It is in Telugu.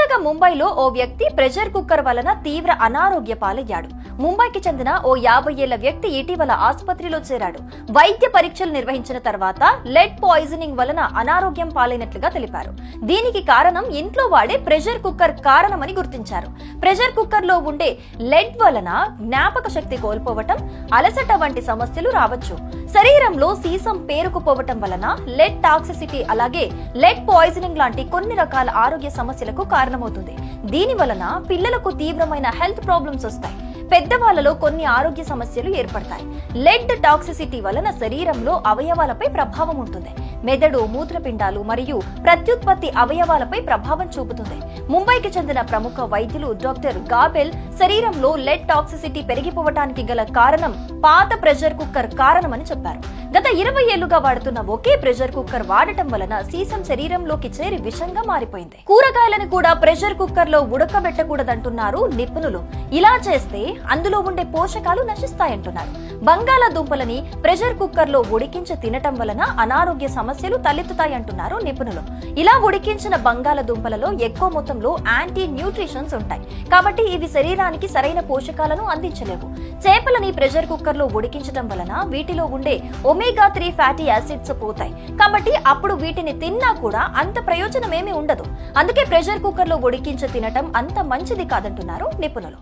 తాజాగా ముంబైలో ఓ వ్యక్తి ప్రెషర్ కుక్కర్ వలన తీవ్ర అనారోగ్య పాలయ్యాడు. ముంబైకి చెందిన ఓ 50 ఏళ్ల వ్యక్తి ఇటీవల ఆసుపత్రిలో చేరాడు. వైద్య పరీక్షలు నిర్వహించిన తర్వాత లెడ్ పాయిజనింగ్ వలన అనారోగ్యం పాలైనట్లుగా తెలిపారు. దీనికి కారణం ఇంట్లో వాడే ప్రెషర్ కుక్కర్ కారణమని గుర్తించారు. ప్రెషర్ కుక్కర్ లో ఉండే లెడ్ వలన జ్ఞాపక శక్తి కోల్పోవటం, అలసట వంటి సమస్యలు రావచ్చు. శరీరంలో సీసం పేరుకుపోవటం వలన లెడ్ టాక్సిసిటీ అలాగే లెడ్ పాయిజనింగ్ లాంటి కొన్ని రకాల ఆరోగ్య సమస్యలకు కారణమవుతుంది. దీని వలన పిల్లలకు తీవ్రమైన హెల్త్ ప్రాబ్లమ్స్ వస్తాయి. పెద్దవాళ్లలో కొన్ని ఆరోగ్య సమస్యలు ఏర్పడతాయి. లెడ్ టాక్సిసిటీ వలన శరీరంలో అవయవాలపై ప్రభావం ఉంటుంది. మెదడు, మూత్రపిండాలు మరియు ప్రత్యుత్పత్తి అవయవాలపై ప్రభావం చూపుతుంది. ముంబైకి చెందిన ప్రముఖ వైద్యులు డాక్టర్ గాబెల్ శరీరంలో లెడ్ టాక్సిసిటీ పెరిగిపోవటానికి గల కారణం పాత ప్రెషర్ కుక్కర్ కారణమని చెప్పారు. గత 20 ఏళ్లుగా వాడుతున్న ఒకే ప్రెషర్ కుక్కర్ వాడటం వలన సీసం శరీరంలోకి చేరి విషంగా మారిపోయింది. కూరగాయలను కూడా ప్రెషర్ కుక్కర్ లో ఉడకబెట్టకూడదంటున్నారు నిపుణులు. ఇలా చేస్తే అందులో ఉండే పోషకాలు నశిస్తాయంటున్నారు. బంగాళాదుంపలని ప్రెషర్ కుక్కర్ లో ఉడికించి తినటం వలన అనారోగ్య సమస్యలు తలెత్తుతాయంటున్నారు నిపుణులు. ఇలా ఉడికించిన బంగాళాదుంపలలో ఎక్కువ మొత్తంలో యాంటీ న్యూట్రిషన్స్ ఉంటాయి. కాబట్టి ఇవి శరీరానికి సరైన పోషకాలను అందించలేవు. చేపలని ప్రెషర్ కుక్కర్ లో ఉడికించడం వలన వీటిలో ఉండే ఒమేగా-3 ఫ్యాటీ యాసిడ్స్ పోతాయి. కాబట్టి అప్పుడు వీటిని తిన్నా కూడా అంత ప్రయోజనం ఏమీ ఉండదు. అందుకే ప్రెషర్ కుక్కర్ లో ఉడికించి తినటం అంత మంచిది కాదంటున్నారు నిపుణులు.